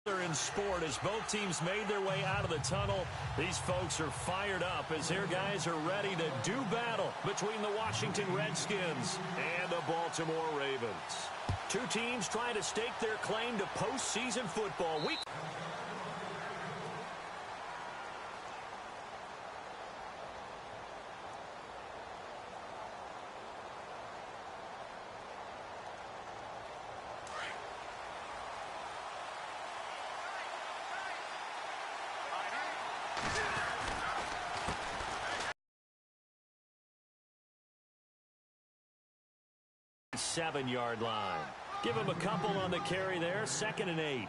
In sport, as both teams made their way out of the tunnel, these folks are fired up as their guys are ready to do battle between the Washington Redskins and the Baltimore Ravens. Two teams trying to stake their claim to postseason football. Seven-yard line. Give him a couple on the carry there. 2nd and 8.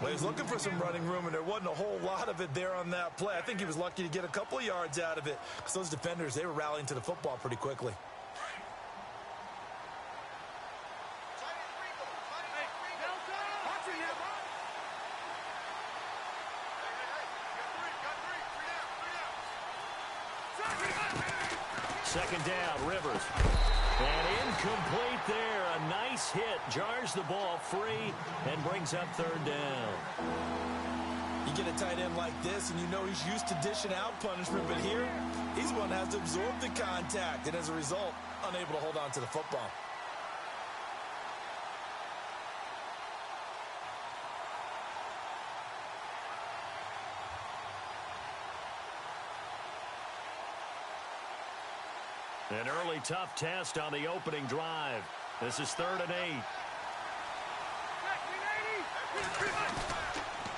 Well, he's looking for some running room, and there wasn't a whole lot of it there on that play. I think he was lucky to get a couple of yards out of it because those defenders, they were rallying to the football pretty quickly. Second down, Rivers. And incomplete there. A nice hit. Jars the ball free and brings up 3rd down. You get a tight end like this, and you know he's used to dishing out punishment, but here, he's one that has to absorb the contact, and as a result, unable to hold on to the football. An early tough test on the opening drive. This is 3rd and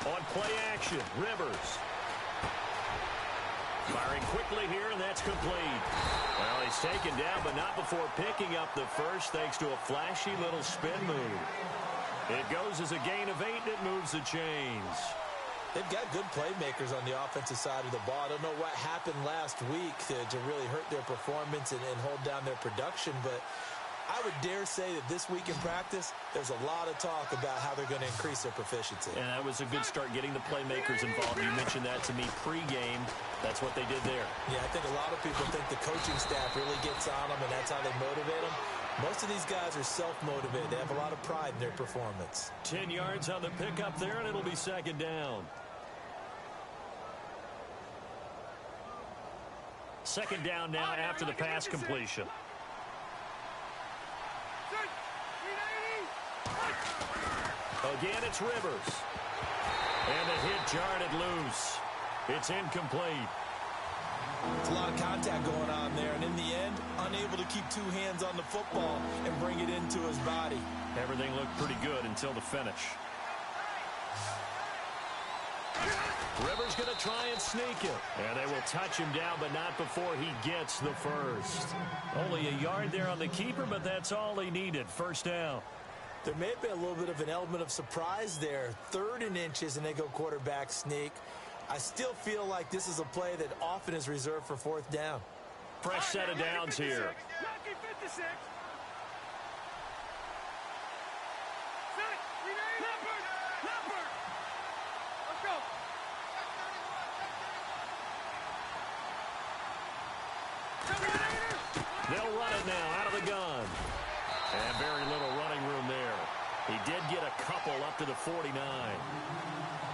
8. On play action, Rivers. Firing quickly here, and that's complete. Well, he's taken down, but not before picking up the first thanks to a flashy little spin move. It goes as a gain of 8, and it moves the chains. They've got good playmakers on the offensive side of the ball. I don't know what happened last week to really hurt their performance and hold down their production, but I would dare say that this week in practice, there's a lot of talk about how they're going to increase their proficiency. And that was a good start getting the playmakers involved. You mentioned that to me pregame. That's what they did there. Yeah, I think a lot of people think the coaching staff really gets on them, and that's how they motivate them. Most of these guys are self-motivated. They have a lot of pride in their performance. 10 yards on the pickup there, and it'll be 2nd down. 2nd down now after the pass completion. Again, it's Rivers. And the hit jarred it loose. It's incomplete. It's a lot of contact going on there, and in the end, unable to keep two hands on the football and bring it into his body. Everything looked pretty good until the finish. Rivers going to try and sneak it. And they will touch him down, but not before he gets the first. Only a yard there on the keeper, but that's all he needed. 1st down. There may have been a little bit of an element of surprise there. 3rd and inches, and they go quarterback sneak. I still feel like this is a play that often is reserved for 4th down. Fresh set of downs here. They'll run it now out of the gun. And very little running room there. He did get a couple up to the 49.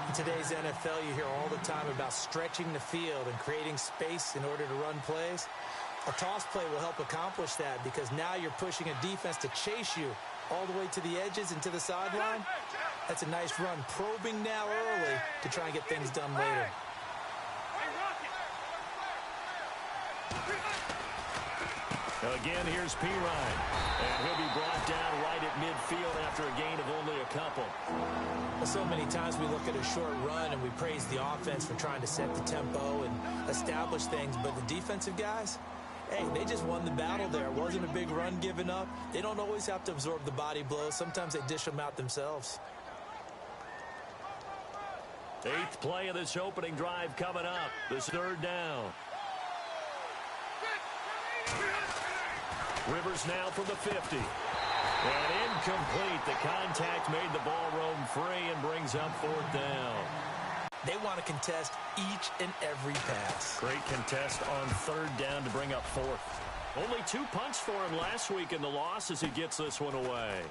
In today's NFL, you hear all the time about stretching the field and creating space in order to run plays. A toss play will help accomplish that because now you're pushing a defense to chase you all the way to the edges and to the sideline. That's a nice run, probing now early to try and get things done later. Again, here's P. Ryan. And he'll be brought down right at midfield after a gain of only a couple. So many times we look at a short run and we praise the offense for trying to set the tempo and establish things, but the defensive guys, hey, they just won the battle there. It wasn't a big run given up. They don't always have to absorb the body blows. Sometimes they dish them out themselves. 8th play of this opening drive coming up. This 3rd down. Rivers now from the 50. And incomplete. The contact made the ball roam free and brings up 4th down. They want to contest each and every pass. Great contest on 3rd down to bring up 4th. Only 2 punts for him last week in the loss as he gets this one away.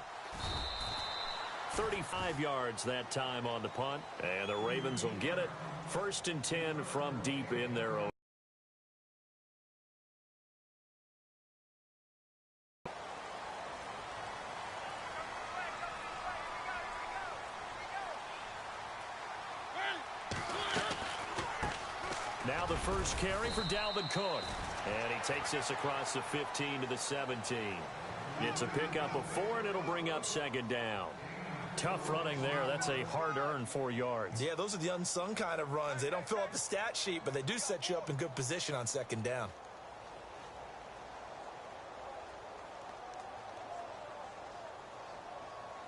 35 yards that time on the punt, and the Ravens will get it. 1st and 10 from deep in their own. Now the first carry for Dalvin Cook. And he takes this across the 15 to the 17. It's a pickup of 4, and it'll bring up 2nd down. Tough running there. That's a hard-earned 4 yards. Yeah, those are the unsung kind of runs. They don't fill up the stat sheet, but they do set you up in good position on 2nd down.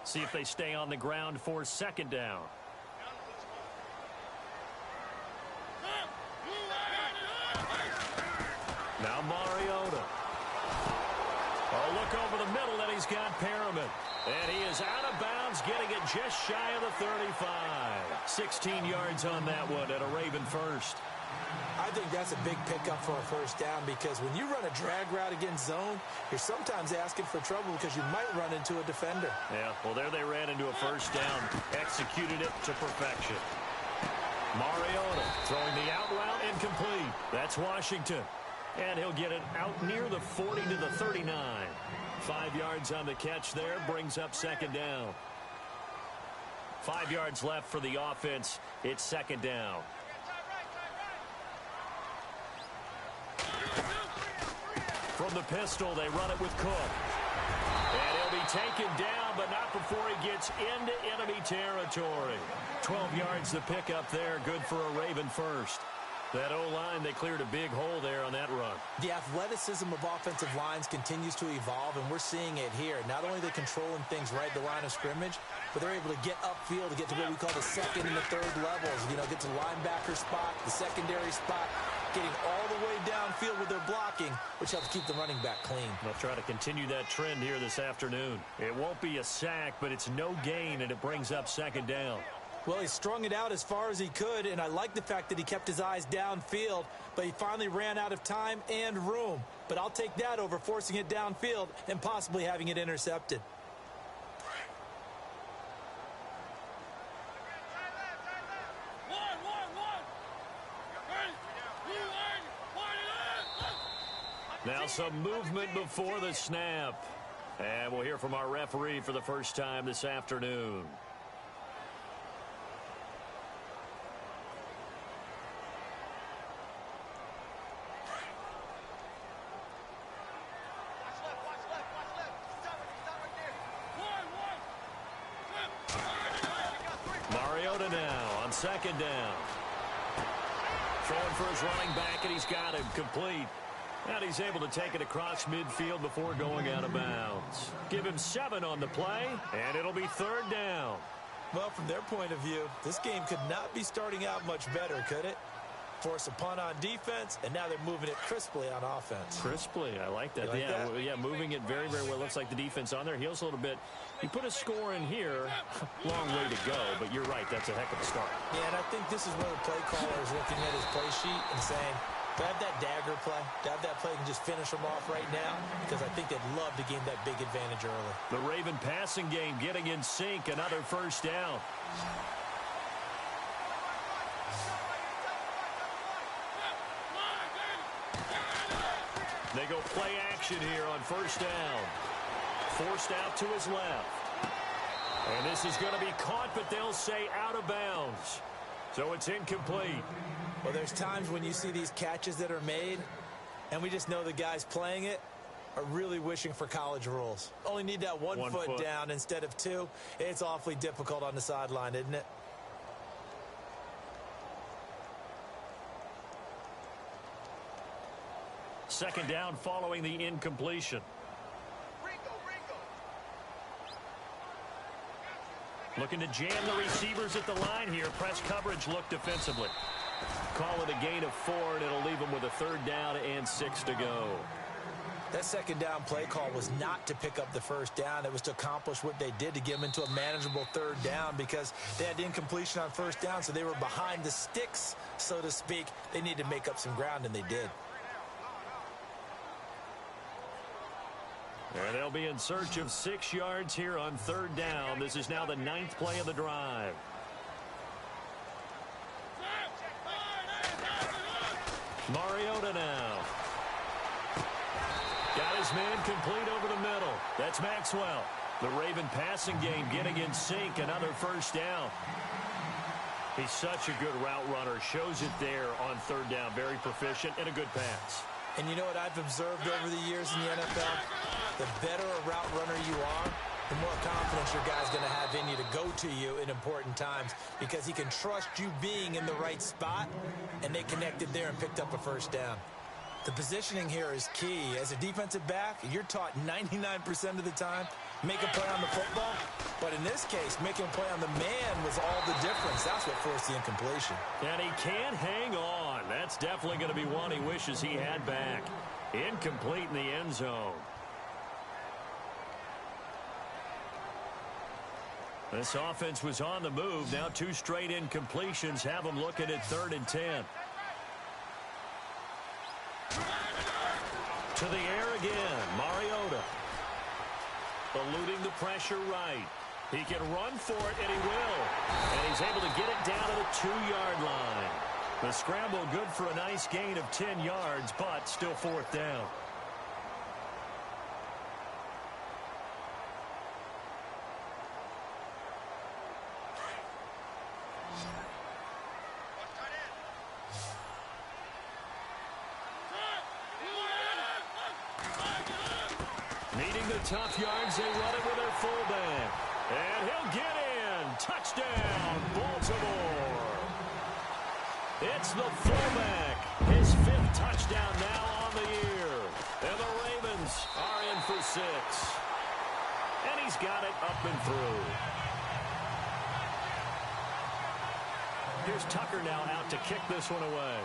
See if they stay on the ground for 2nd down. Now Mariota. Oh, look over the middle, and he's got Perriman. And he is out of bounds, getting it just shy of the 35. 16 yards on that one, and a Raven first. I think that's a big pickup for a 1st down, because when you run a drag route against zone, you're sometimes asking for trouble because you might run into a defender. Yeah, well, there they ran into a 1st down. Executed it to perfection. Mariota throwing the out route incomplete. That's Washington. And he'll get it out near the 40 to the 39. 5 yards on the catch there, brings up 2nd down. 5 yards left for the offense. It's 2nd down. From the pistol, they run it with Cook. And he'll be taken down, but not before he gets into enemy territory. 12 yards to pick up there, good for a Raven first. That O-line, they cleared a big hole there on that run. The athleticism of offensive lines continues to evolve, and we're seeing it here. Not only are they controlling things right at the line of scrimmage, but they're able to get upfield to get to what we call the 2nd and the 3rd levels. You know, get to the linebacker spot, the secondary spot, getting all the way downfield with their blocking, which helps keep the running back clean. They'll try to continue that trend here this afternoon. It won't be a sack, but it's no gain, and it brings up 2nd down. Well, he strung it out as far as he could, and I like the fact that he kept his eyes downfield, but he finally ran out of time and room. But I'll take that over forcing it downfield and possibly having it intercepted. Now some movement before the snap. And we'll hear from our referee for the first time this afternoon. Mariota now on 2nd down. Throwing for his running back, and he's got him complete. And he's able to take it across midfield before going out of bounds. Give him 7 on the play, and it'll be 3rd down. Well, from their point of view, this game could not be starting out much better, could it? Force a punt on defense, and now they're moving it crisply on offense. Crisply, I like that. Like that? Yeah, moving it very, very well. Looks like the defense on their heels a little bit. You put a score in here, long way to go, but you're right, that's a heck of a start. Yeah, and I think this is where the play caller is looking at his play sheet and saying, to have that dagger play, to have that play and just finish them off right now, because I think they'd love to gain that big advantage early. The Raven passing game getting in sync, another 1st down. They go play action here on 1st down. Forced out to his left. And this is going to be caught, but they'll say out of bounds. So it's incomplete. Well, there's times when you see these catches that are made, and we just know the guys playing it are really wishing for college rules. Only need that one foot down instead of 2. It's awfully difficult on the sideline, isn't it? Second down following the incompletion. Looking to jam the receivers at the line here. Press coverage look defensively. Call it a gain of 4, and it'll leave them with a 3rd down and 6 to go. That 2nd down play call was not to pick up the 1st down. It was to accomplish what they did, to get them into a manageable 3rd down, because they had incompletion on 1st down, so they were behind the sticks, so to speak. They needed to make up some ground, and they did. And they'll be in search of 6 yards here on 3rd down. This is now the 9th play of the drive. Mariota now. Got his man complete over the middle. That's Maxwell. The Raven passing game getting in sync. Another 1st down. He's such a good route runner. Shows it there on 3rd down. Very proficient and a good pass. And you know what I've observed over the years in the NFL? The better a route runner you are, the more confidence your guy's going to have in you to go to you in important times because he can trust you being in the right spot, and they connected there and picked up a 1st down. The positioning here is key. As a defensive back, you're taught 99% of the time, make a play on the football. But in this case, making a play on the man was all the difference. That's what forced the incompletion. And he can't hang on. That's definitely going to be one he wishes he had back. Incomplete in the end zone. This offense was on the move. Now 2 straight incompletions have them looking at 3rd and 10. To the air again, Mariota. Eluding the pressure right. He can run for it, and he will. And he's able to get it down to the 2-yard line. The scramble good for a nice gain of 10 yards, but still 4th down. Needing the tough yards, they run it with their fullback. And he'll get in. Touchdown, Baltimore. It's the fullback. His 5th touchdown now on the year. And the Ravens are in for 6. And he's got it up and through. Here's Tucker now out to kick this one away.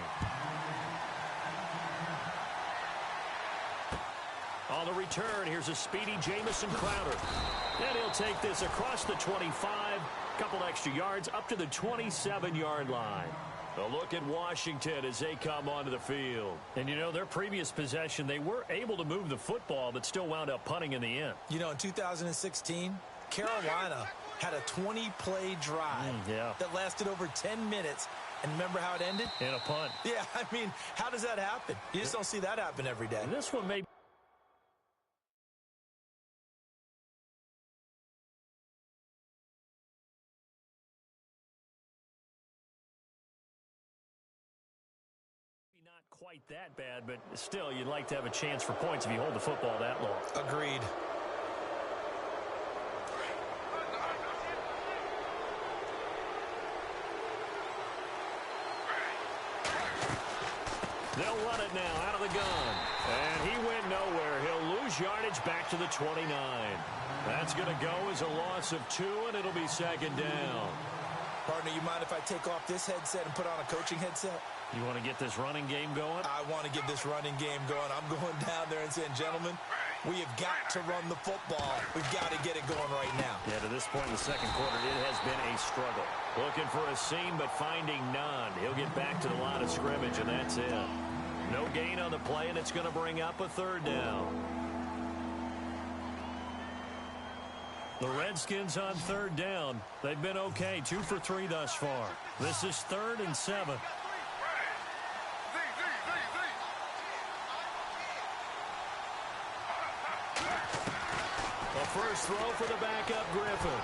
On the return, here's a speedy Jamison Crowder. And he'll take this across the 25, couple extra yards up to the 27-yard line. A look at Washington as they come onto the field. And, you know, their previous possession, they were able to move the football, but still wound up punting in the end. You know, in 2016, Carolina had a 20-play drive that lasted over 10 minutes. And remember how it ended? In a punt. Yeah, I mean, how does that happen? You just don't see that happen every day. And this one may not quite that bad, but still, you'd like to have a chance for points if you hold the football that long. Agreed. They'll run it now out of the gun. And he went nowhere. He'll lose yardage back to the 29. That's going to go as a loss of 2, and it'll be 2nd down. Partner, you mind if I take off this headset and put on a coaching headset? You want to get this running game going? I want to get this running game going. I'm going down there and saying, gentlemen, we have got to run the football. We've got to get it going right now. Yeah, to this point in the 2nd quarter, it has been a struggle. Looking for a seam, but finding none. He'll get back to the line of scrimmage, and that's it. No gain on the play, and it's going to bring up a 3rd down. The Redskins on 3rd down. They've been okay, 2 for 3 thus far. This is 3rd and 7. A first throw for the backup Griffin.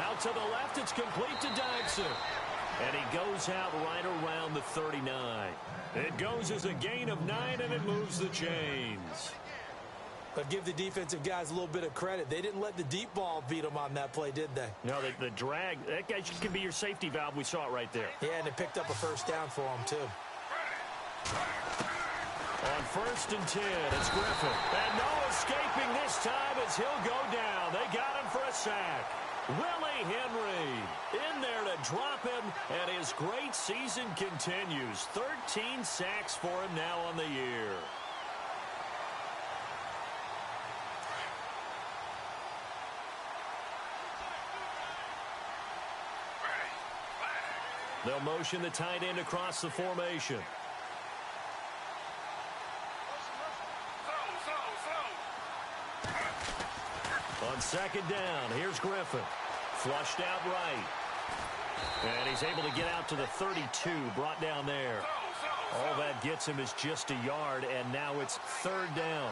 Out to the left, it's complete to Dodson. And he goes out right around the 39. It goes as a gain of 9, and it moves the chains. But give the defensive guys a little bit of credit. They didn't let the deep ball beat them on that play, did they? No, the drag, that guy can be your safety valve. We saw it right there. Yeah, and it picked up a 1st down for them, too. On 1st and 10, it's Griffin. And no escaping this time as he'll go down. They got him for a sack. Willie Henry in there to drop him, and his great season continues. 13 sacks for him now on the year. They'll motion the tight end across the formation. On second down, here's Griffin. Flushed out right. And he's able to get out to the 32, brought down there. All that gets him is just a yard, and now it's third down.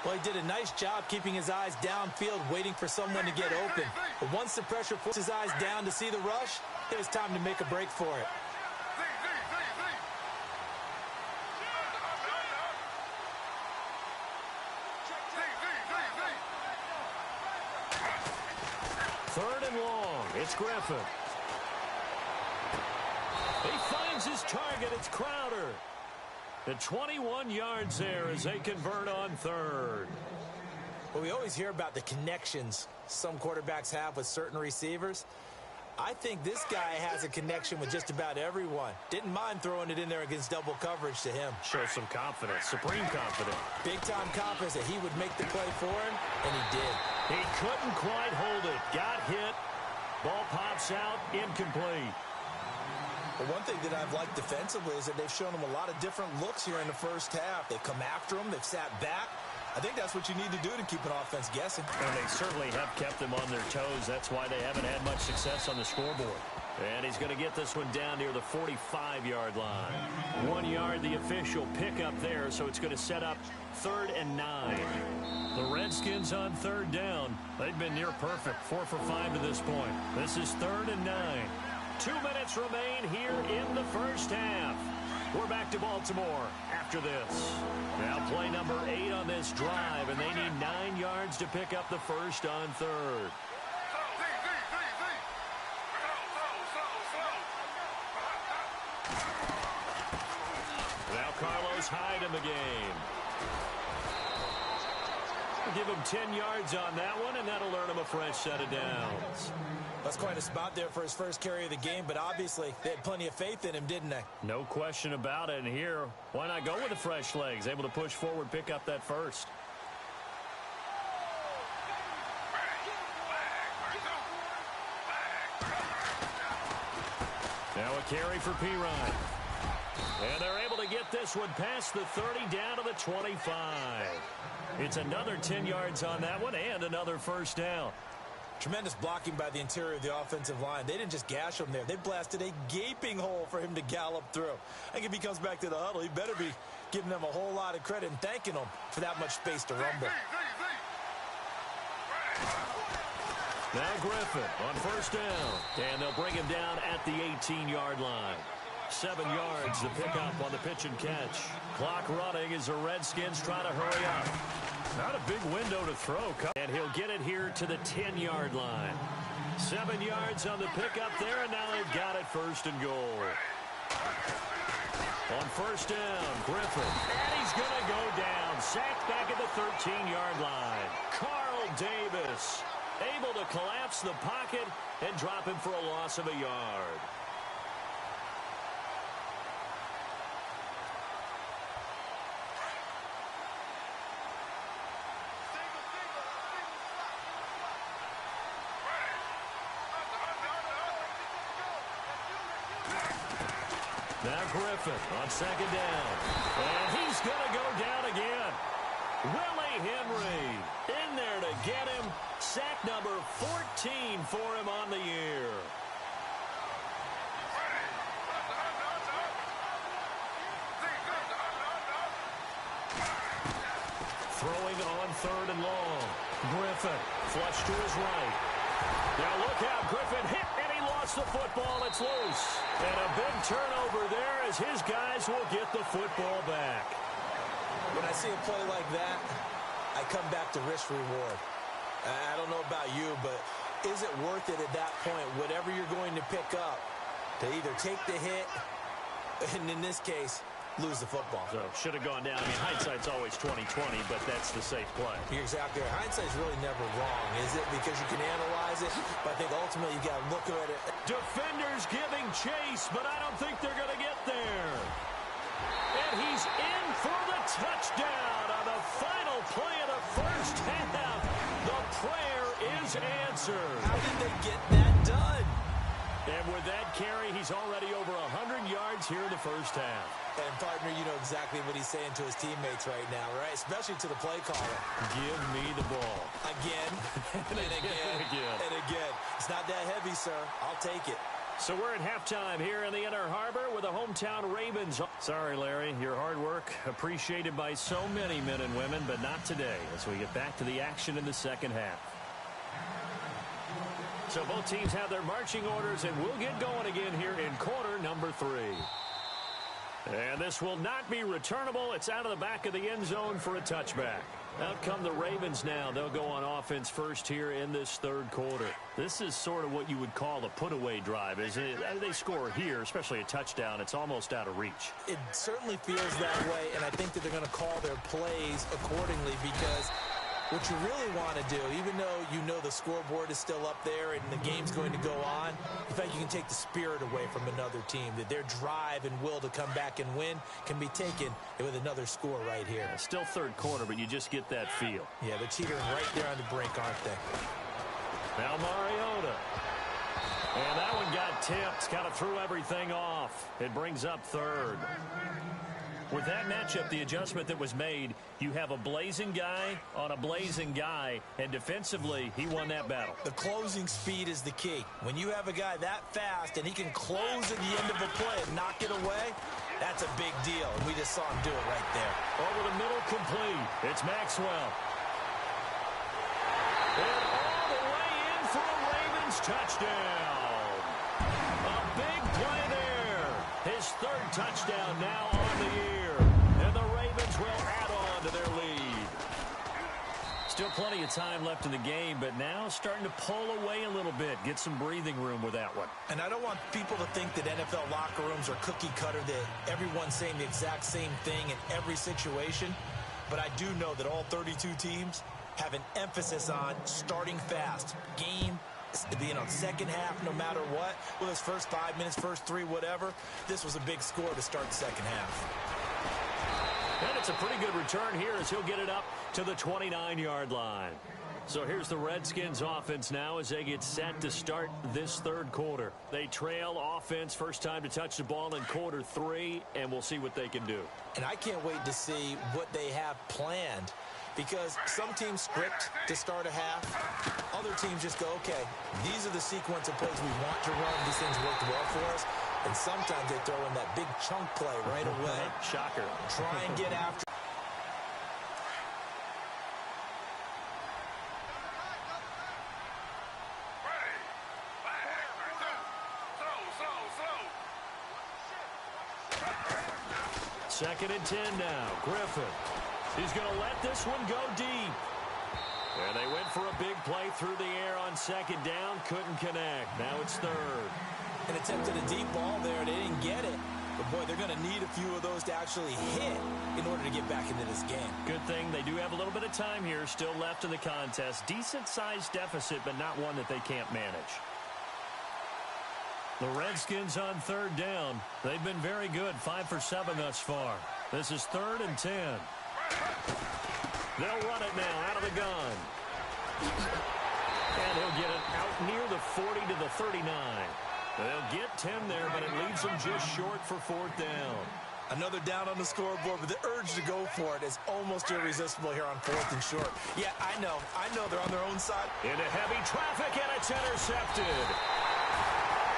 Well, he did a nice job keeping his eyes downfield, waiting for someone to get open. But once the pressure puts his eyes down to see the rush, it was time to make a break for it. Third and long. It's Griffin. He finds his target. It's Crowder. The 21 yards there as they convert on third. Well, we always hear about the connections some quarterbacks have with certain receivers. I think this guy has a connection with just about everyone. Didn't mind throwing it in there against double coverage to him. Shows some confidence, supreme confidence. Big-time confidence that he would make the play for him, and he did. He couldn't quite hold it. Got hit. Ball pops out, incomplete. But one thing that I've liked defensively is that they've shown him a lot of different looks here in the first half. They've come after him. They've sat back. I think that's what you need to do to keep an offense guessing. And they certainly have kept them on their toes. That's why they haven't had much success on the scoreboard. And he's going to get this one down near the 45-yard line. 1 yard, the official pickup there, so it's going to set up third and 9. The Redskins on third down. They've been near perfect, 4 for 5 to this point. This is third and 9. 2 minutes remain here in the first half. We're back to Baltimore after this. Now play number 8 on this drive, and they need 9 yards to pick up the first on third. Now Carlos Hyde in the game. Give him 10 yards on that one, and that'll earn him a fresh set of downs. That's quite a spot there for his first carry of the game, but obviously they had plenty of faith in him, didn't they? No question about it. And here, why not go with the fresh legs? Able to push forward, pick up that first. Now a carry for Pirine. And they're able to get this one past the 30 down to the 25. It's another 10 yards on that one and another first down. Tremendous blocking by the interior of the offensive line. They didn't just gash him there. They blasted a gaping hole for him to gallop through. I think if he comes back to the huddle, he better be giving them a whole lot of credit and thanking them for that much space to rumble. Now Griffin on first down. And they'll bring him down at the 18-yard line. 7 yards to pick up on the pitch and catch. Clock running as the Redskins try to hurry up. Not a big window to throw. And he'll get it here to the 10-yard line. 7 yards on the pickup there, and now they've got it first and goal. On first down, Griffin. And he's going to go down. Sacked back at the 13-yard line. Carl Davis able to collapse the pocket and drop him for a loss of a yard. Now Griffin on second down. And he's going to go down again. Willie Henry in there to get him. Sack number 14 for him on the year. Throwing on third and long. Griffin flush to his right. Now look out, Griffin hit, and he lost the football. It's loose. And a big turnover there as his guys will get the football back. When I see a play like that, I come back to risk-reward. I don't know about you, but is it worth it at that point, whatever you're going to pick up, to either take the hit, and in this case, lose the football? So should have gone down. I mean, hindsight's always 20/20, but that's the safe play. You're exactly right. Hindsight's really never wrong, is it? Because you can analyze it, but I think ultimately you got to look at it. Defenders giving chase, but I don't think they're going to get there. And he's in for the touchdown on the final play of the first half. The prayer is answered. How did they get that done? And with that carry, he's already over 100 yards Ravens here in the first half. And, partner, you know exactly what he's saying to his teammates right now, right? Especially to the play caller. Give me the ball. Again, and again, and again. It's not that heavy, sir. I'll take it. So we're at halftime here in the Inner Harbor with the hometown Ravens. Sorry, Larry, your hard work appreciated by so many men and women, but not today as we get back to the action in the second half. So both teams have their marching orders, and we'll get going again here in quarter number 3. And this will not be returnable. It's out of the back of the end zone for a touchback. Out come the Ravens now. They'll go on offense first here in this third quarter. This is sort of what you would call a put-away drive, isn't it? They score here, especially a touchdown. It's almost out of reach. It certainly feels that way, and I think that they're going to call their plays accordingly because what you really want to do, even though you know the scoreboard is still up there and the game's going to go on, in fact, you can take the spirit away from another team, that their drive and will to come back and win can be taken with another score right here. Yeah, still third quarter, but you just get that feel. Yeah, they're teetering right there on the brink, aren't they? Now Mariota. And that one got tipped, kind of threw everything off. It brings up third. With that matchup, the adjustment that was made, you have a blazing guy on a blazing guy, and defensively, he won that battle. The closing speed is the key. When you have a guy that fast and he can close at the end of a play and knock it away, that's a big deal, and we just saw him do it right there. Over the middle, complete. It's Maxwell. And all the way in for a Ravens touchdown. A big play there. His third touchdown now on the year. And the Ravens will add on to their lead. Still plenty of time left in the game, but now starting to pull away a little bit. Get some breathing room with that one. And I don't want people to think that NFL locker rooms are cookie cutter, that everyone's saying the exact same thing in every situation. But I do know that all 32 teams have an emphasis on starting fast. Game being on second half no matter what. Well, his first 5 minutes, first 3, whatever. This was a big score to start the second half. And it's a pretty good return here as he'll get it up to the 29-yard line. So here's the Redskins offense now as they get set to start this third quarter. They trail offense, first time to touch the ball in quarter 3, and we'll see what they can do. And I can't wait to see what they have planned, because some teams script to start a half. Other teams just go, okay, these are the sequence of plays we want to run. These things worked well for us. And sometimes they throw in that big chunk play right away. Shocker. Try and get after. Second and 10 now. Griffin. He's going to let this one go deep. And they went for a big play through the air on second down. Couldn't connect. Now it's third. And attempted a deep ball there. They didn't get it. But, boy, they're going to need a few of those to actually hit in order to get back into this game. Good thing they do have a little bit of time here still left in the contest. Decent-sized deficit, but not one that they can't manage. The Redskins on third down. They've been very good, 5 for 7 thus far. This is 3rd and 10. They'll run it now out of the gun. And he'll get it out near the 40 to the 39. They'll get 10 there, but it leaves them just short for 4th down. Another down on the scoreboard, but the urge to go for it is almost irresistible here on 4th and short. Yeah, I know they're on their own side. Into heavy traffic, and it's intercepted.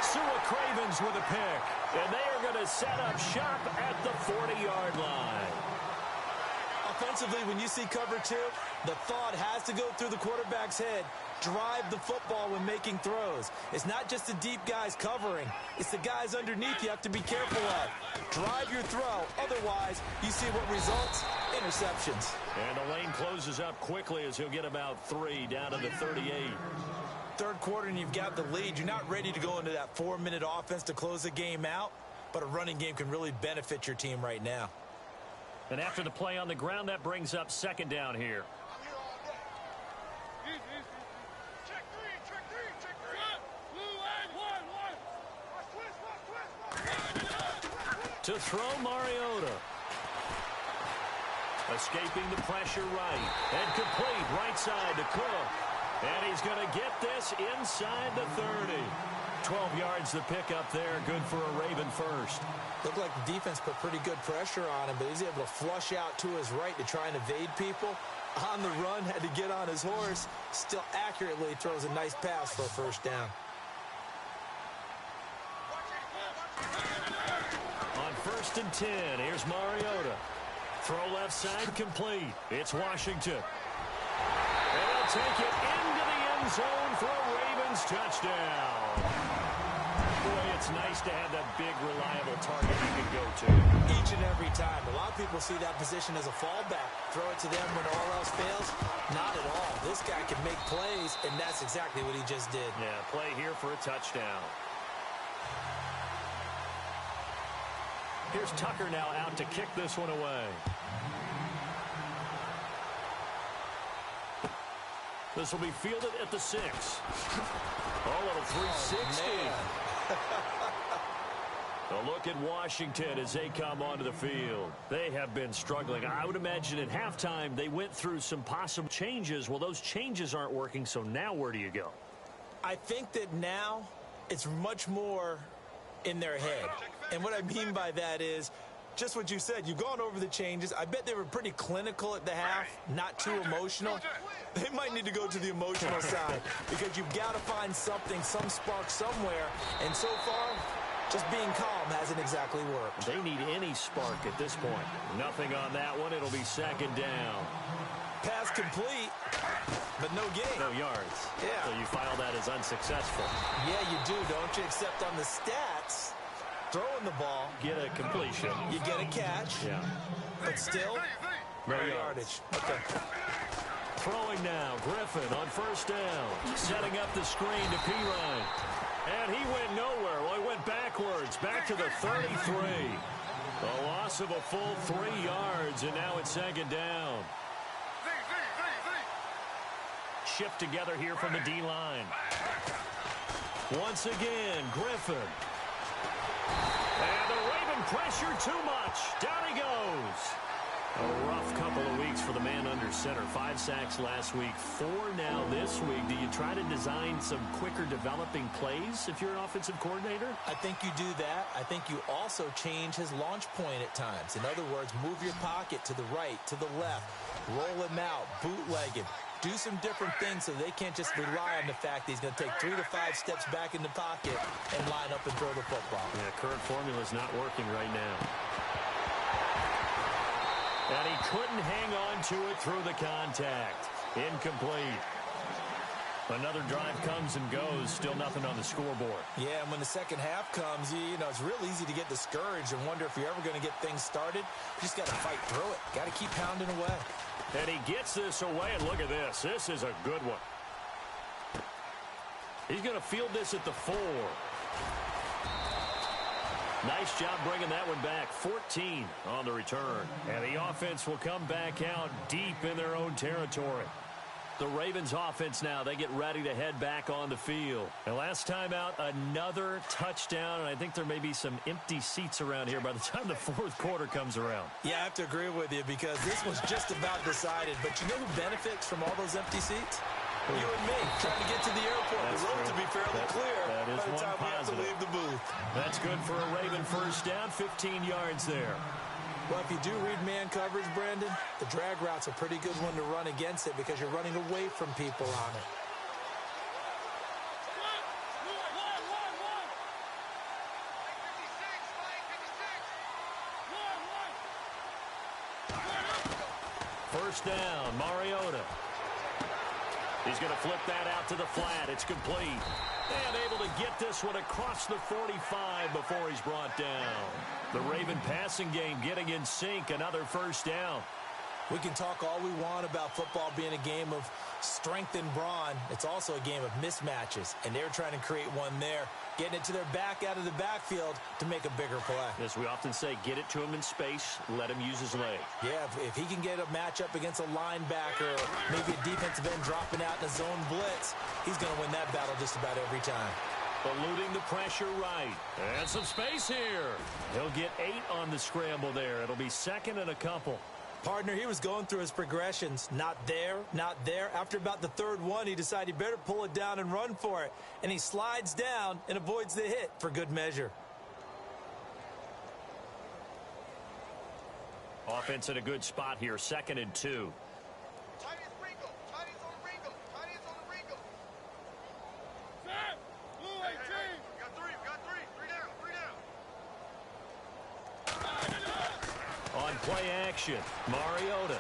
Sua Cravens with a pick, and they are going to set up shop at the 40-yard line. Offensively, when you see cover 2, the thought has to go through the quarterback's head. Drive the football when making throws. It's not just the deep guys covering. It's the guys underneath you have to be careful of. Drive your throw. Otherwise, you see what results? Interceptions. And the lane closes up quickly as he'll get about 3 down to the 38. Third quarter and you've got the lead. You're not ready to go into that 4-minute offense to close the game out, but a running game can really benefit your team right now. And after the play on the ground, that brings up 2nd down here. To throw Mariota. Escaping the pressure right. And complete right side to Cook. And he's going to get this inside the 30. 12 yards to pick up there. Good for a Raven first. Looked like the defense put pretty good pressure on him, but he's able to flush out to his right to try and evade people. On the run, had to get on his horse. Still accurately throws a nice pass for a first down. On 1st and 10, here's Mariota. Throw left side complete. It's Washington. And they'll take it into the end zone for a Ravens touchdown. Boy, it's nice to have that big, reliable target you can go to. Each and every time. A lot of people see that position as a fallback. Throw it to them when all else fails. Not at all. This guy can make plays, and that's exactly what he just did. Yeah, play here for a touchdown. Here's Tucker now out to kick this one away. This will be fielded at the 6. Oh, little 360. A look at Washington as they come onto the field. They have been struggling. I would imagine at halftime they went through some possible changes. Well, those changes aren't working, so now where do you go? I think that now it's much more in their head. And what I mean by that is just what you said. You've gone over the changes. I bet they were pretty clinical at the half, not too emotional. They might need to go to the emotional side because you've got to find something, some spark somewhere. And so far, just being calm hasn't exactly worked. They need any spark at this point. Nothing on that one. It'll be 2nd down. Pass complete, but no gain. No yards. Yeah. So you file that as unsuccessful. Yeah, you do, don't you? Except on the stats, throwing the ball. Get a completion. You get a catch. Yeah. But still, no yardage. Okay. Throwing now, Griffin on 1st down. Setting up the screen to Pirine. And he went nowhere. Well, he went backwards, back to the 33. A loss of a full 3 yards, and now it's 2nd down. Shift together here from the D-line. Once again, Griffin. And the Raven pressure too much. Down he goes. A rough couple of weeks for the man under center. 5 sacks last week, 4 now this week. Do you try to design some quicker developing plays if you're an offensive coordinator? I think you do that. I think you also change his launch point at times. In other words, move your pocket to the right, to the left, roll him out, bootleg him. Do some different things so they can't just rely on the fact that he's going to take 3 to 5 steps back in the pocket and line up and throw the football. Yeah, current formula is not working right now. And he couldn't hang on to it through the contact. Incomplete. Another drive comes and goes. Still nothing on the scoreboard. Yeah, and when the second half comes, you know, it's real easy to get discouraged and wonder if you're ever going to get things started. You just got to fight through it. Got to keep pounding away. And he gets this away, and look at this. This is a good one. He's going to field this at the 4. Nice job bringing that one back. 14 on the return. And the offense will come back out deep in their own territory. The Ravens offense now, they get ready to head back on the field. And last time out, another touchdown, and I think there may be some empty seats around here by the time the 4th quarter comes around. Yeah, I have to agree with you because this was just about decided. But you know who benefits from all those empty seats? You and me, trying to get to the airport. That's the road true. to be fairly clear that is by the time we have to leave the booth. That's good for a Raven first down, 15 yards there. Well, if you do read man coverage, Brandon, the drag route's a pretty good one to run against it because you're running away from people on it. First down, Mariota. He's going to flip that out to the flat. It's complete. And able to get this one across the 45 before he's brought down. The Raven passing game getting in sync. Another first down. We can talk all we want about football being a game of strength and brawn. It's also a game of mismatches, and they're trying to create one there, getting it to their back out of the backfield to make a bigger play. As we often say, get it to him in space, let him use his leg. Yeah, if he can get a matchup against a linebacker or maybe a defensive end dropping out in a zone blitz, he's going to win that battle just about every time. Eluding the pressure right. And some space here. He'll get 8 on the scramble there. It'll be 2nd and a couple. Partner, he was going through his progressions. Not there, not there. After about the third one, he decided he better pull it down and run for it. And he slides down and avoids the hit for good measure. Offense in a good spot here, 2nd and 2. On play action, Mariota.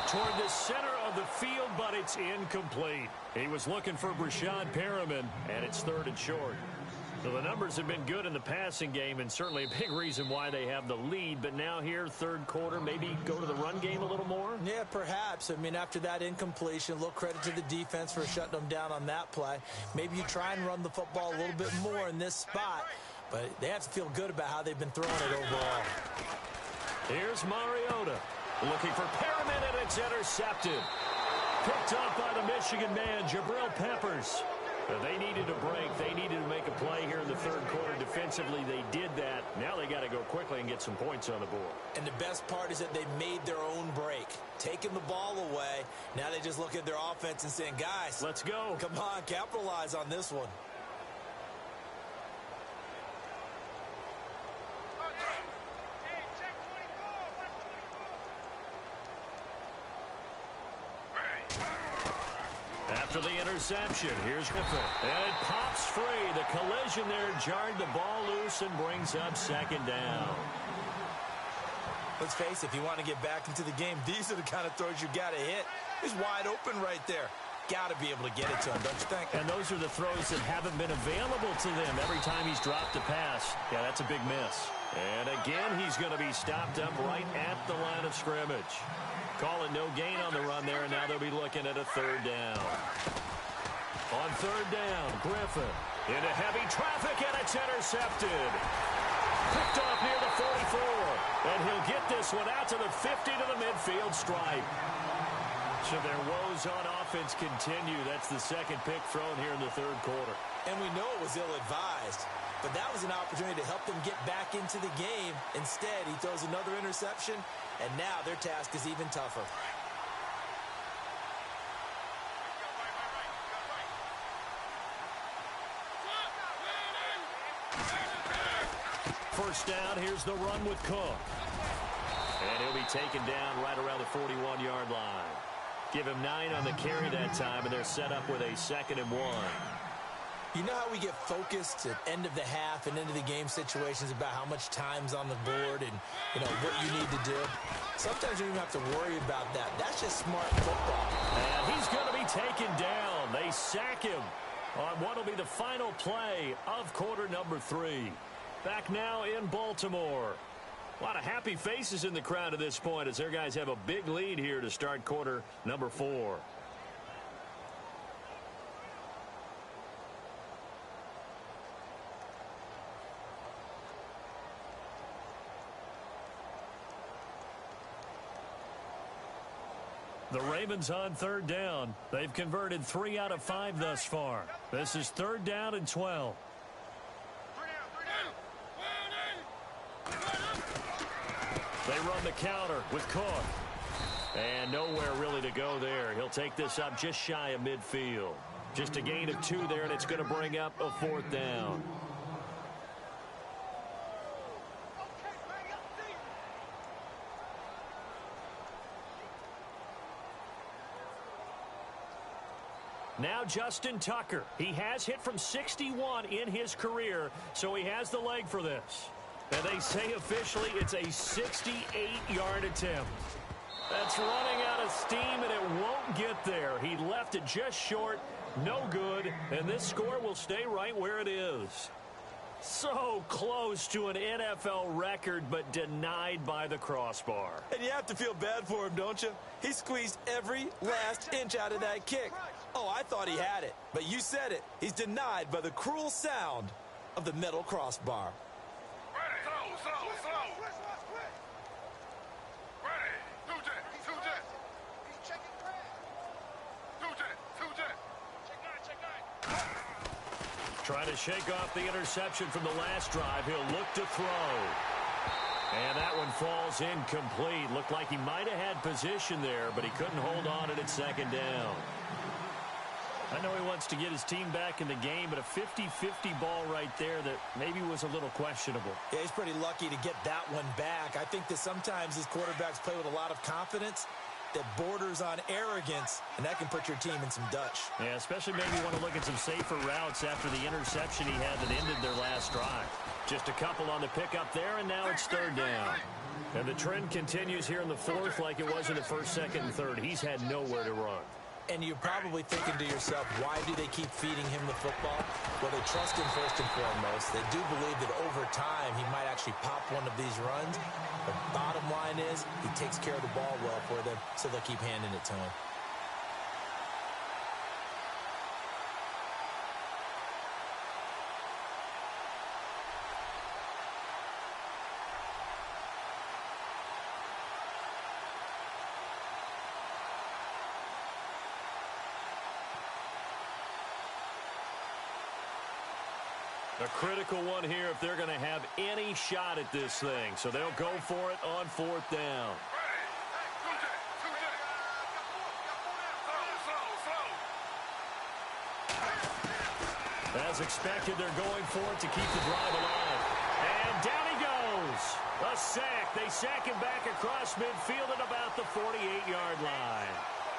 Toward the center of the field, but it's incomplete. He was looking for Brashad Perriman, and it's 3rd and short. So the numbers have been good in the passing game, and certainly a big reason why they have the lead. But now here, 3rd quarter, maybe go to the run game a little more? Yeah, perhaps. I mean, after that incompletion, a little credit to the defense for shutting them down on that play. Maybe you try and run the football a little bit more in this spot. But they have to feel good about how they've been throwing it overall. Here's Mariota looking for Perriman, and it's intercepted. Picked up by the Michigan man, Jabril Peppers. They needed a break. They needed to make a play here in the 3rd quarter. Defensively, they did that. Now they got to go quickly and get some points on the board. And the best part is that they made their own break. Taking the ball away. Now they just look at their offense and saying, guys, let's go. Come on, capitalize on this one. After the interception, here's Griffin. And it pops free. The collision there jarred the ball loose and brings up 2nd down. Let's face it, if you want to get back into the game, these are the kind of throws you got to hit. He's wide open right there. Got to be able to get it to him, don't you think? And those are the throws that haven't been available to them every time he's dropped a pass. Yeah, that's a big miss. And again, he's going to be stopped up right at the line of scrimmage. Calling no gain on the run there, and now they'll be looking at a 3rd down. On 3rd down, Griffin into heavy traffic, and it's intercepted. Picked off near the 44, and he'll get this one out to the 50 to the midfield stripe. So their woes on offense continue. That's the 2nd pick thrown here in the 3rd quarter. And we know it was ill-advised, but that was an opportunity to help them get back into the game. Instead, he throws another interception, and now their task is even tougher. First down, here's the run with Cook. And he'll be taken down right around the 41-yard line. Give him 9 on the carry that time, and they're set up with a 2nd and 1. You know how we get focused at end of the half and into the game situations about how much time's on the board and, you know, what you need to do? Sometimes you don't even have to worry about that. That's just smart football. And he's going to be taken down. They sack him on what will be the final play of quarter number 3. Back now in Baltimore. A lot of happy faces in the crowd at this point as their guys have a big lead here to start quarter number 4. The Ravens on 3rd down. They've converted 3 out of 5 thus far. This is 3rd down and 12. They run the counter with Cook. And nowhere really to go there. He'll take this up just shy of midfield. Just a gain of 2 there, and it's going to bring up a 4th down. Now Justin Tucker. He has hit from 61 in his career, so he has the leg for this. And they say officially it's a 68-yard attempt. That's running out of steam, and it won't get there. He left it just short, no good, and this score will stay right where it is. So close to an NFL record, but denied by the crossbar. And you have to feel bad for him, don't you? He squeezed every last inch out of that kick. Oh, I thought he had it, but you said it. He's denied by the cruel sound of the metal crossbar. Trying to shake off the interception from the last drive. He'll look to throw. And that one falls incomplete. Looked like he might have had position there, but he couldn't hold on at second down. I know he wants to get his team back in the game, but a 50-50 ball right there that maybe was a little questionable. Yeah, he's pretty lucky to get that one back. I think that sometimes these quarterbacks play with a lot of confidence that borders on arrogance, and that can put your team in some Dutch. Yeah, especially maybe want to look at some safer routes after the interception he had that ended their last drive. Just a couple on the pickup there, and now it's third down. And the trend continues here in the fourth like it was in the first, second, and third. He's had nowhere to run. And you're probably thinking to yourself, why do they keep feeding him the football? Well, they trust him first and foremost. They do believe that over time he might actually pop one of these runs. The bottom line is he takes care of the ball well for them, so they'll keep handing it to him. A critical one here if they're going to have any shot at this thing. So they'll go for it on fourth down. As expected, they're going for it to keep the drive alive. And down he goes. A sack. They sack him back across midfield at about the 48-yard line.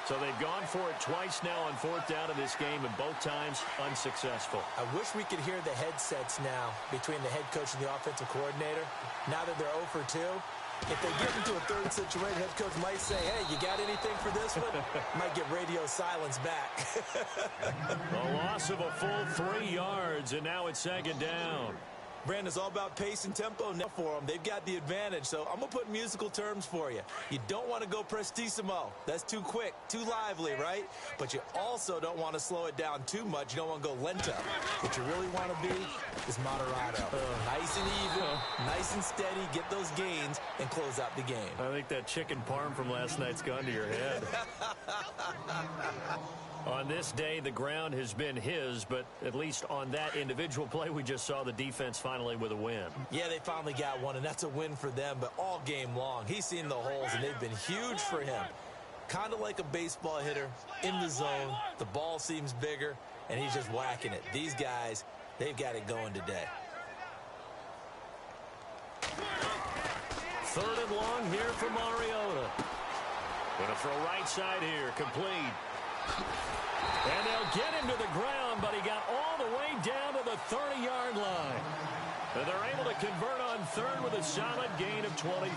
So they've gone for it twice now on fourth down in this game, and both times unsuccessful. I wish we could hear the headsets now between the head coach and the offensive coordinator. Now that they're 0 for 2, if they get into a third situation, head coach might say, hey, you got anything for this one? Might get radio silence back. A loss of a full 3 yards, and now it's second down. Brandon, it's all about pace and tempo now for them. They've got the advantage, so I'm going to put musical terms for you. You don't want to go prestissimo. That's too quick, too lively, right? But you also don't want to slow it down too much. You don't want to go lento. What you really want to be is moderato. Nice and even, nice and steady, get those gains, and close out the game. I think that chicken parm from last night's gone to your head. On this day, the ground has been his, but at least on that individual play, we just saw the defense finally with a win. Yeah, they finally got one, and that's a win for them, but all game long, he's seen the holes, and they've been huge for him. Kind of like a baseball hitter in the zone. The ball seems bigger, and he's just whacking it. These guys, they've got it going today. Third and long here for Mariota. Going to throw right side here, complete. And they'll get him to the ground, but he got all the way down to the 30-yard line. And they're able to convert on third with a solid gain of 23.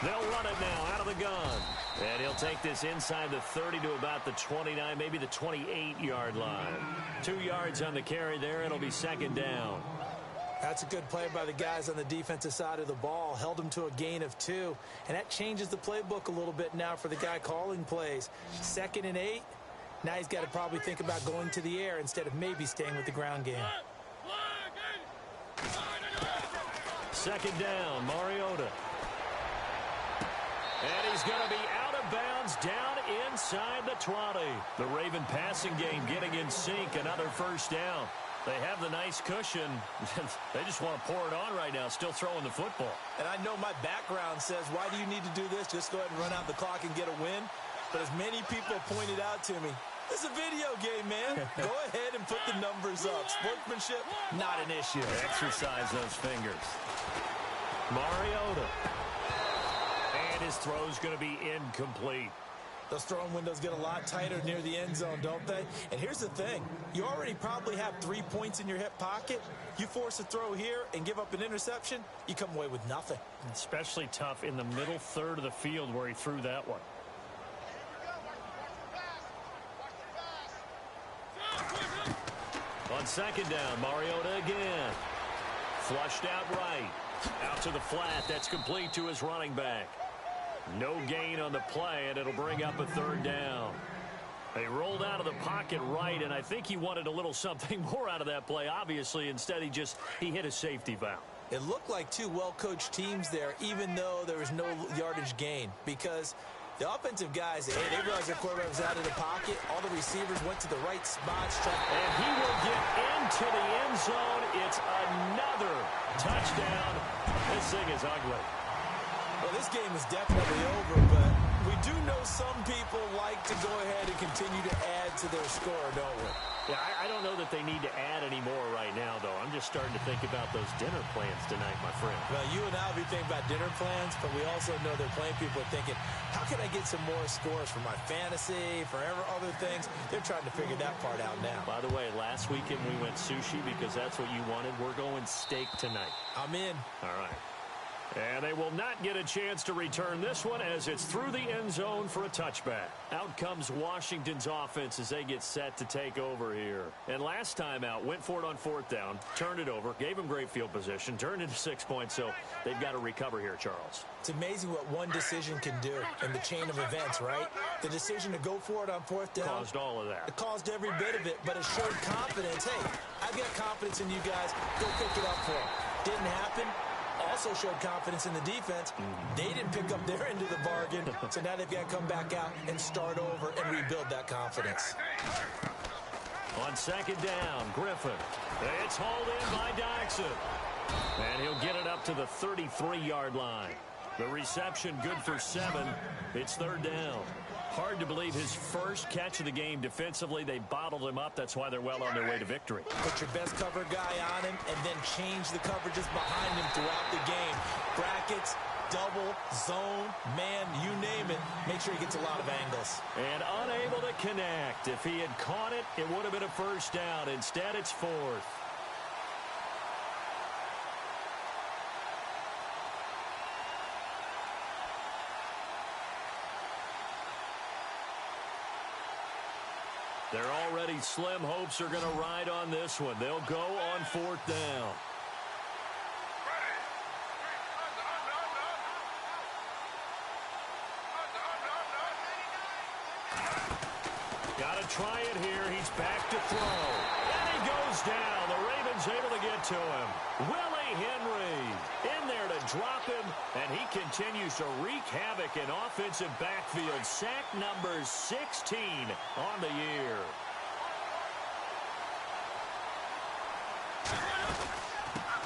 They'll run it now out of the gun. And he'll take this inside the 30 to about the 29, maybe the 28-yard line. 2 yards on the carry there. It'll be second down. That's a good play by the guys on the defensive side of the ball. Held them to a gain of 2. And that changes the playbook a little bit now for the guy calling plays. 2nd and 8. Now he's got to probably think about going to the air instead of maybe staying with the ground game. Second down, Mariota. And he's going to be out of bounds down inside the 20. The Raven passing game getting in sync. Another first down. They have the nice cushion. They just want to pour it on right now, still throwing the football. And I know my background says, why do you need to do this? Just go ahead and run out the clock and get a win. But as many people pointed out to me, it's a video game, man. Go ahead and put the numbers up. Sportsmanship, not an issue. Exercise those fingers. Mariota. And his throw's going to be incomplete. Those throwing windows get a lot tighter near the end zone, don't they? And here's the thing. You already probably have 3 points in your hip pocket. You force a throw here and give up an interception, you come away with nothing. Especially tough in the middle third of the field where he threw that one. On second down, Mariota again. Flushed out right. Out to the flat. That's complete to his running back. No gain on the play, and it'll bring up a third down. They rolled out of the pocket right, and I think he wanted a little something more out of that play. Obviously, instead he hit a safety valve. It looked like two well-coached teams there, even though there was no yardage gain, because the offensive guys, hey, they realized their quarterback was out of the pocket. All the receivers went to the right spots. And he will get into the end zone. It's another touchdown. This thing is ugly. Well, this game is definitely over, but we do know some people like to go ahead and continue to add to their score, don't we? Yeah, I don't know that they need to add any more right now, though. I'm just starting to think about those dinner plans tonight, my friend. Well, you and I will be thinking about dinner plans, but we also know they're playing people are thinking, how can I get some more scores for my fantasy, for other things? They're trying to figure that part out now. By the way, last weekend we went sushi because that's what you wanted. We're going steak tonight. I'm in. All right. And they will not get a chance to return this one as it's through the end zone for a touchback. Out comes Washington's offense as they get set to take over here. And last time out, went for it on fourth down, turned it over, gave them great field position, turned into 6 points, so they've got to recover here, Charles. It's amazing what one decision can do in the chain of events, right? The decision to go for it on fourth down. Caused all of that. It caused every bit of it, but it showed confidence. Hey, I've got confidence in you guys. Go pick it up for them. Didn't happen. Also showed confidence in the defense. They didn't pick up their end of the bargain, so now they've got to come back out and start over and rebuild that confidence. On second down, Griffin. It's hauled in by Dodson. And he'll get it up to the 33-yard line. The reception good for 7. It's third down. Hard to believe his first catch of the game defensively. They bottled him up. That's why they're well on their way to victory. Put your best cover guy on him and then change the coverages behind him throughout the game. Brackets, double, zone, man, you name it. Make sure he gets a lot of angles. And unable to connect. If he had caught it, it would have been a first down. Instead, it's fourth. Their already slim hopes are going to ride on this one. They'll go on fourth down. Got to try it here. He's back to throw. And he goes down. The Ravens able to get to him. Willie Henry in there to drop him, and he continues to wreak havoc in offensive backfield. Sack number 16 on the year.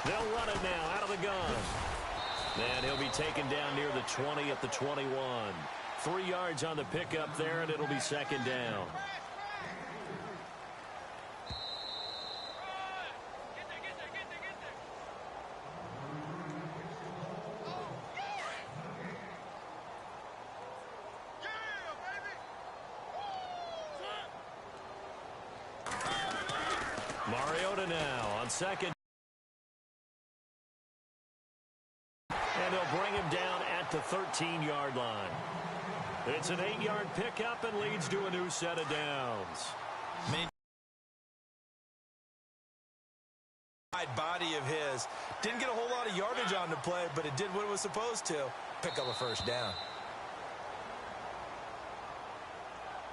They'll run it now out of the gun. And he'll be taken down near the 20 at the 21. 3 yards on the pickup there, and it'll be second down. Mariota now on second. And they'll bring him down at the 13-yard line. It's an 8-yard pickup and leads to a new set of downs. Body of his. Didn't get a whole lot of yardage on the play, but it did what it was supposed to. Pick up a first down.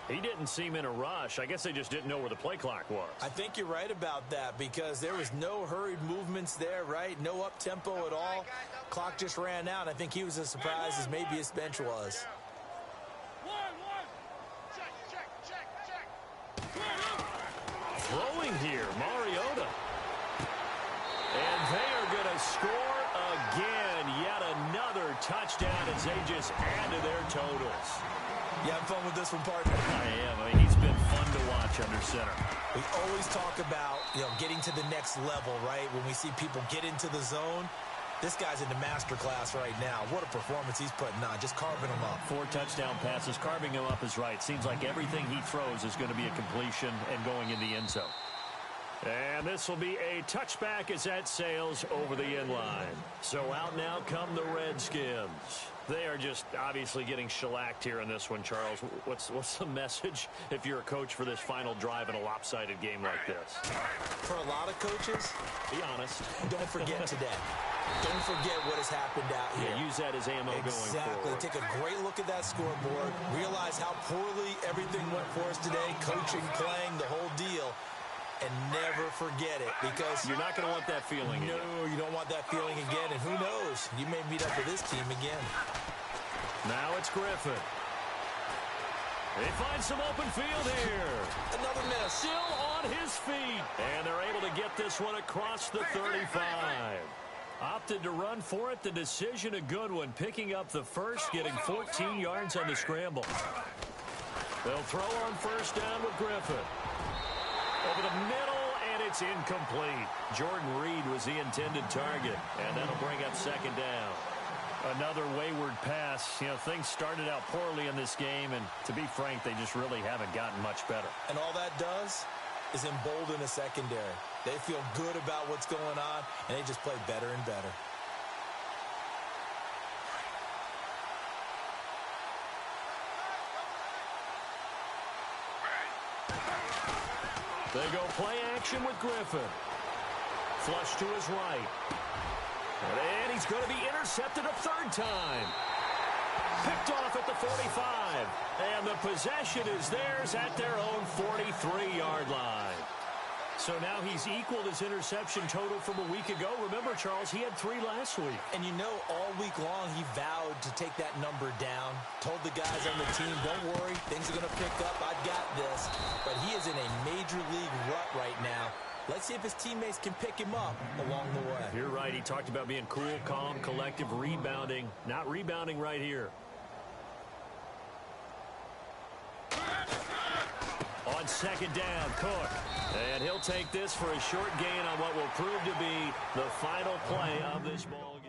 He didn't seem in a rush. I guess they just didn't know where the play clock was. I think you're right about that because there was no hurried movements there, right? No up-tempo at all. Clock just ran out. I think he was as surprised as maybe his bench was. Throwing here, Mariota. And they are going to score again. Yet another touchdown as they just add to their totals. You having fun with this one, partner? I am. I mean, he's been fun to watch under center. We always talk about, getting to the next level, right? When we see people get into the zone, this guy's in the master class right now. What a performance he's putting on, just carving them up. 4 touchdown passes. Carving him up is right. Seems like everything he throws is going to be a completion and going in the end zone. And this will be a touchback as that sails over the end line. So out now come the Redskins. They are just obviously getting shellacked here in this one, Charles. What's the message if you're a coach for this final drive in a lopsided game like this? For a lot of coaches, be honest. Don't forget today. Don't forget what has happened out here. Yeah, use that as ammo going forward. Exactly. Take a great look at that scoreboard. Realize how poorly everything went for us today. Coaching, playing, the whole deal. and never forget it, because you're not going to want that feeling again. No, you don't want that feeling again, and who knows, you may meet up with this team again. Now it's Griffin. They find some open field here. Another miss. Still on his feet. And they're able to get this one across the 35. Opted to run for it. The decision a good one. Picking up the first, getting 14 yards on the scramble. They'll throw on first down with Griffin. Over the middle, and it's incomplete. Jordan Reed was the intended target. And that'll bring up second down. Another wayward pass. You know, things started out poorly in this game, and to be frank, they just really haven't gotten much better. And all that does is embolden the secondary. They feel good about what's going on, and they just play better and better. They go play action with Griffin. Flush to his right. And he's going to be intercepted a third time. Picked off at the 45. And the possession is theirs at their own 43-yard line. So now he's equaled his interception total from a week ago. Remember, Charles, he had 3 last week. And you know, all week long he vowed to take that number down. Told the guys on the team, don't worry, things are going to pick up. I've got this. But he is in a major league rut right now. Let's see if his teammates can pick him up along the way. You're right. He talked about being cool, calm, collective, rebounding. Not rebounding right here. On second down, Cook. And he'll take this for a short gain on what will prove to be the final play of this ball game.